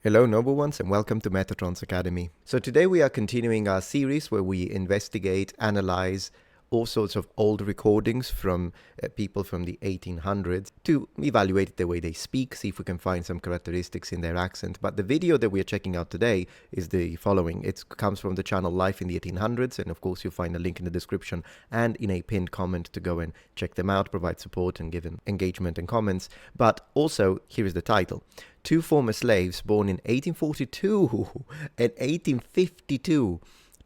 Hello noble ones and welcome to Metatron's Academy. So today we are continuing our series where we investigate, analyze all sorts of old recordings from people from the 1800s to evaluate the way they speak, see if we can find some characteristics in their accent. But the video that we are checking out today is the following. It comes from the channel Life in the 1800s, and of course you'll find a link in the description and in a pinned comment to go and check them out, provide support and give engagement and comments. But also, here is the title. Two former slaves born in 1842 and 1852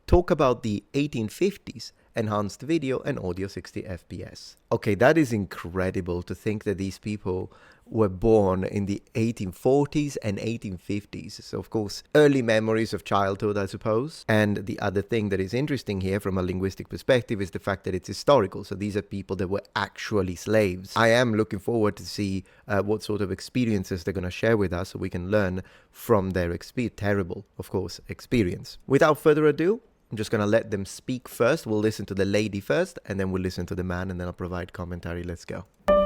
talk about the 1850s, enhanced video and audio 60 FPS. Okay, that is incredible to think that these people were born in the 1840s and 1850s. So of course, early memories of childhood, I suppose. And the other thing that is interesting here from a linguistic perspective is the fact that it's historical. So these are people that were actually slaves. I am looking forward to see what sort of experiences they're going to share with us so we can learn from their terrible, of course, experience. Without further ado, I'm just going to let them speak first. We'll listen to the lady first, and then we'll listen to the man, and then I'll provide commentary. Let's go. Good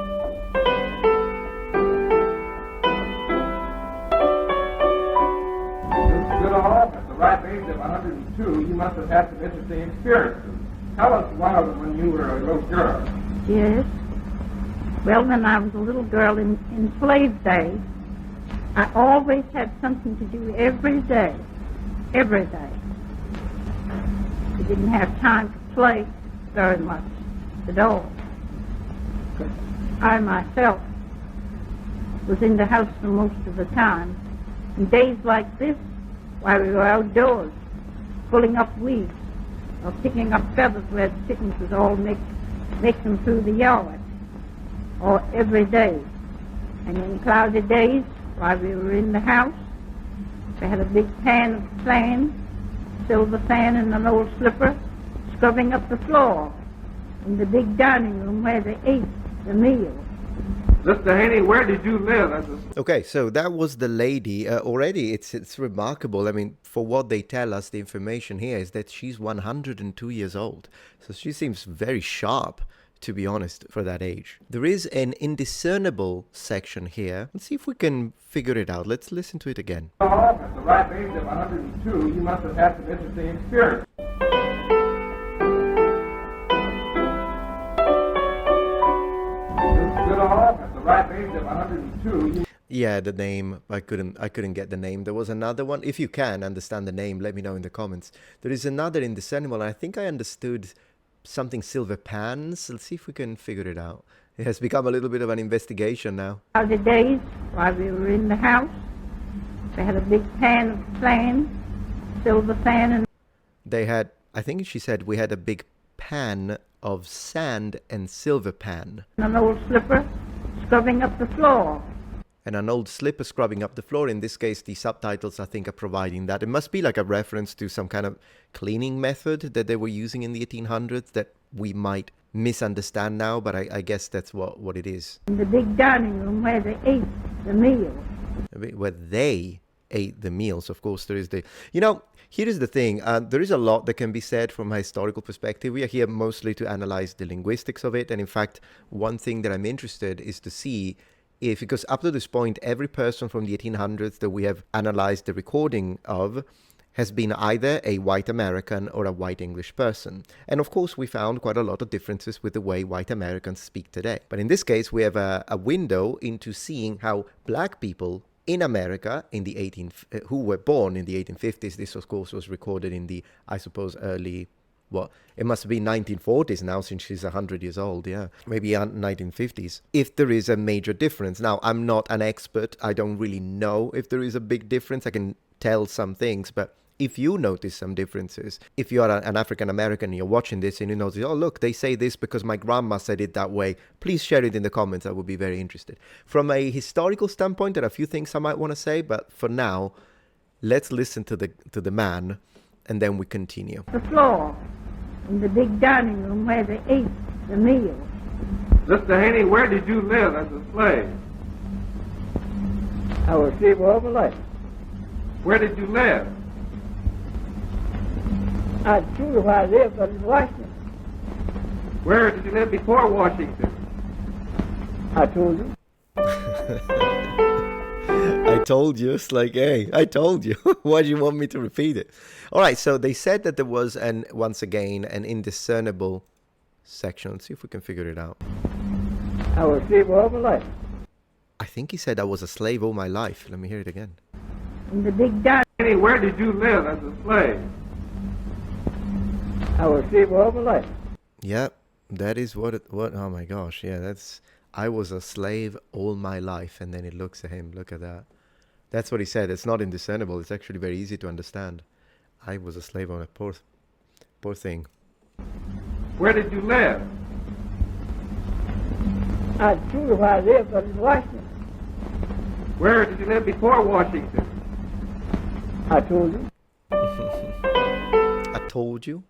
all, at the ripe age of 102, you must have had some interesting experiences. Tell us one of them when you were a little girl. Yes. Well, when I was a little girl in slave days, I always had something to do every day. Every day. We didn't have time to play very much at all. Because I myself was in the house for most of the time. And days like this, while we were outdoors, pulling up weeds, or picking up feathers where the chickens would all make them through the yard, or every day. And in cloudy days, while we were in the house, we had a big pan of sand, silver fan and an old slipper, scrubbing up the floor in the big dining room where they ate the meal. Mr. Haney, where did you live? Okay, so that was the lady. Already, it's remarkable. I mean, for what they tell us, the information here is that she's 102 years old. So she seems very sharp, to be honest, for that age. There is an indiscernible section here. Let's see if we can figure it out. Let's listen to it again. At the ripe age of 102, you must have had some interesting experiences. Good all, at the ripe age of 102, Yeah, the name. I couldn't get the name. There was another one. If you can understand the name, let me know in the comments. There is another indiscernible, and I think I understood something silver pans. Let's see if we can figure it out. It has become a little bit of an investigation now. The days while we were in the house, they had a big pan of sand, silver fan, and They had, I think she said, we had a big pan of sand and silver pan. an old slipper scrubbing up the floor. And an old slipper scrubbing up the floor. In this case, the subtitles, I think, are providing that. It must be like a reference to some kind of cleaning method that they were using in the 1800s that we might misunderstand now, but I guess that's what it is. In the big dining room where they ate the meal. Where they ate the meals, of course, there is the... here is the thing. There is a lot that can be said from a historical perspective. We are here mostly to analyze the linguistics of it. And in fact, one thing that I'm interested is to see because up to this point, every person from the 1800s that we have analyzed the recording of has been either a white American or a white English person. And of course, we found quite a lot of differences with the way white Americans speak today. But in this case, we have a window into seeing how black people in America who were born in the 1850s, this of course was recorded in the, I suppose, early... Well, it must be 1940s now since she's 100 years old, yeah. Maybe 1950s. If there is a major difference. Now, I'm not an expert. I don't really know if there is a big difference. I can tell some things, but if you notice some differences, if you are an African American and you're watching this and you notice, oh, look, they say this because my grandma said it that way, please share it in the comments. I would be very interested. From a historical standpoint, there are a few things I might want to say, but for now, let's listen to the man and then we continue. The floor. In the big dining room where they ate the meal. Mr. Haney, where did you live as a slave? I was a slave all my life. Where did you live? I told you where I lived, but in Washington. Where did you live before Washington? I told you. I told you. It's like, hey, I told you. Why do you want me to repeat it? All right, so they said that there was, once again, an indiscernible section. Let's see if we can figure it out. I was asleep all my life. I think he said I was a slave all my life. Let me hear it again. In the big dark. Where did you live as a slave? I was asleep all my life. Yeah, that is what, oh my gosh, yeah, that's, I was a slave all my life. And then it looks at him, look at that. That's what he said. It's not indiscernible. It's actually very easy to understand. I was a slave on a poor thing. Where did you live? I told you where I lived, but in Washington. Where did you live before Washington? I told you. I told you.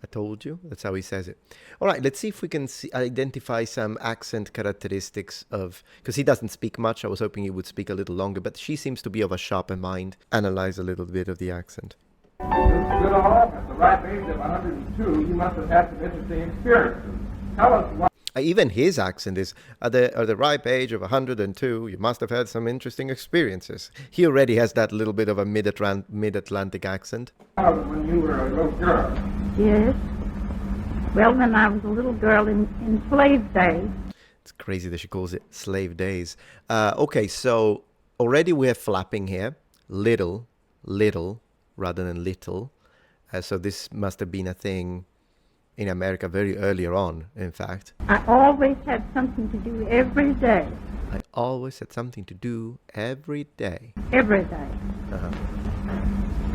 I told you. That's how he says it. All right, let's see if we can identify some accent characteristics of, because he doesn't speak much. I was hoping he would speak a little longer, but she seems to be of a sharper mind. Analyze a little bit of the accent. Goodall, at the ripe age of 102, you must have had some interesting experiences. Tell us why. Even his accent is, at the ripe age of 102, you must have had some interesting experiences. He already has that little bit of a mid-Atlantic accent. When you were a little girl. Yes. Well, when I was a little girl in slave days. It's crazy that she calls it slave days. Okay, so already we have flapping here. Little, rather than little. So this must have been a thing in America very earlier on, in fact. I always had something to do every day. I always had something to do every day. Every day. Uh-huh.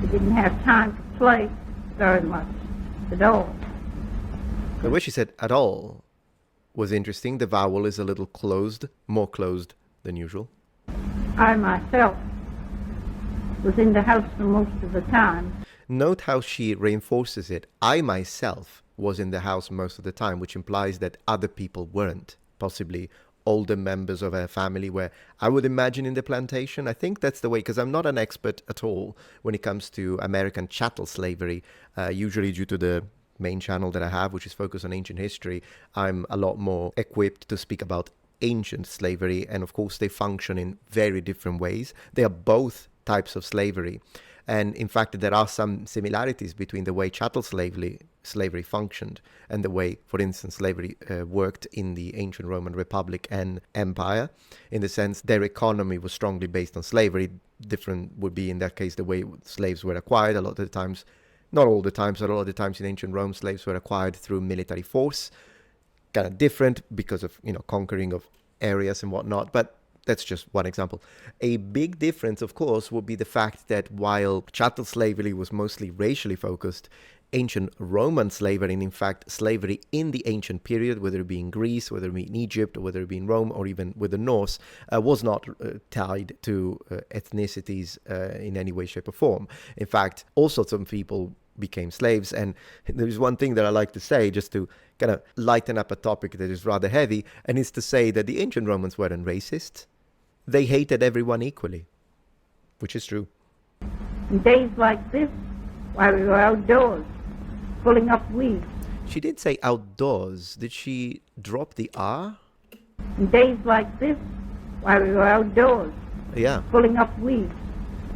We didn't have time to play very much at all. The way she said at all was interesting. The vowel is a little closed, more closed than usual. I myself was in the house for most of the time. Note how she reinforces it. I myself was in the house most of the time, which implies that other people weren't. Possibly older members of her family were, I would imagine, in the plantation. I think that's the way, because I'm not an expert at all when it comes to American chattel slavery. Usually due to the main channel that I have, which is focused on ancient history, I'm a lot more equipped to speak about ancient slavery. And of course, they function in very different ways. They are both types of slavery. And in fact, there are some similarities between the way chattel slavery functioned and the way, for instance, slavery worked in the ancient Roman Republic and Empire, in the sense their economy was strongly based on slavery. Different would be in that case the way slaves were acquired. A lot of the times, not all the times, but a lot of the times in ancient Rome, slaves were acquired through military force. Kind of different because of, conquering of areas and whatnot. But that's just one example. A big difference, of course, would be the fact that while chattel slavery was mostly racially focused, ancient Roman slavery, and in fact slavery in the ancient period, whether it be in Greece, whether it be in Egypt, or whether it be in Rome, or even with the Norse, was not tied to ethnicities in any way, shape, or form. In fact, all sorts of people became slaves. And there's one thing that I like to say, just to kind of lighten up a topic that is rather heavy, and it's to say that the ancient Romans weren't racist. They hated everyone equally, which is true. In days like this, while we were outdoors, pulling up weeds. She did say outdoors. Did she drop the R? In days like this, while we were outdoors, Yeah. pulling up weeds,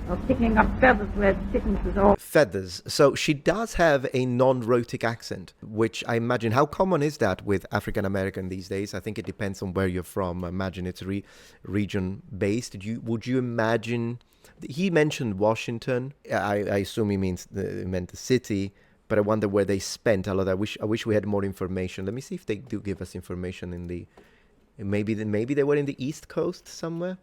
or picking up feathers where the chickens was all. Feathers. So she does have a non-rhotic accent, which I imagine, how common is that with African American these days? I think it depends on where you're from. I imagine it's region based. Would you imagine? He mentioned Washington. I assume he meant the city, but I wonder where they spent a lot. I wish we had more information. Let me see if they do give us information in the. Maybe they were in the East Coast somewhere.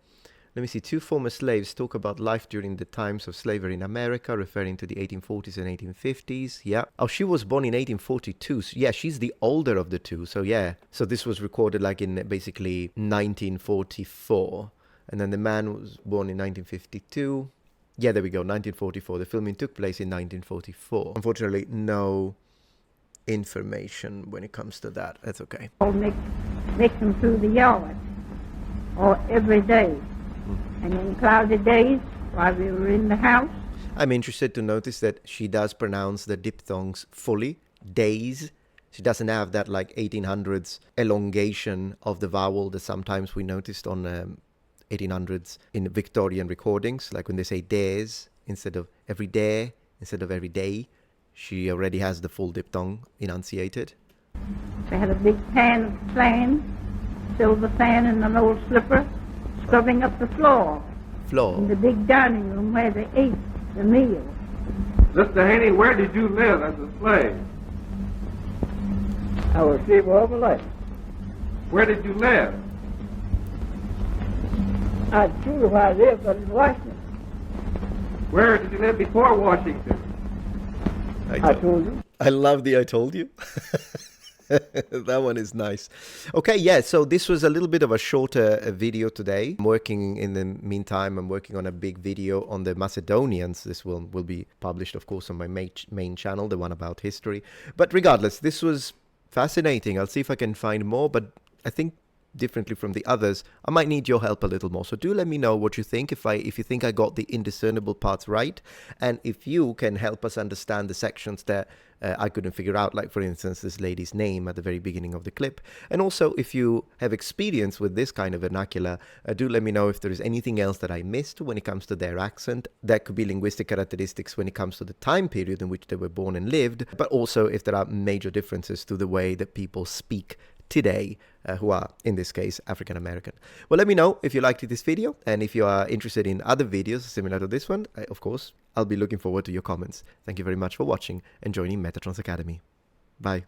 Let me see. Two former slaves talk about life during the times of slavery in America, referring to the 1840s and 1850s. Yeah. Oh, she was born in 1842. So yeah, she's the older of the two. So yeah. So this was recorded like in basically 1944. And then the man was born in 1952. Yeah, there we go, 1944. The filming took place in 1944. Unfortunately, no information when it comes to that. That's okay. Or make them through the yard, or every day. And in cloudy days, while we were in the house. I'm interested to notice that she does pronounce the diphthongs fully, days. She doesn't have that like 1800s elongation of the vowel that sometimes we noticed on 1800s in Victorian recordings, like when they say days instead of every day, instead of every day, she already has the full diphthong enunciated. They had a big pan of flame, silver pan and an old slipper, scrubbing up the floor in Floor. the big dining room where they ate the meal. Mr. Haney, where did you live as a slave? I was slave all my life. Where did you live? I told you where I lived, but in Washington. Where did you live before Washington? I told you. I love the I told you. That one is nice. Okay, yeah, so this was a little bit of a shorter video today. I'm working in the meantime, I'm working on a big video on the Macedonians. This will be published, of course, on my main channel, the one about history. But regardless, this was fascinating. I'll see if I can find more, but I think differently from the others, I might need your help a little more. So do let me know what you think, if you think I got the indiscernible parts right, and if you can help us understand the sections that I couldn't figure out, like for instance this lady's name at the very beginning of the clip. And also, if you have experience with this kind of vernacular, do let me know if there is anything else that I missed when it comes to their accent. That could be linguistic characteristics when it comes to the time period in which they were born and lived, but also if there are major differences to the way that people speak today, who are, in this case, African American. Well, let me know if you liked this video, and if you are interested in other videos similar to this one, of course, I'll be looking forward to your comments. Thank you very much for watching and joining Metatron's Academy. Bye.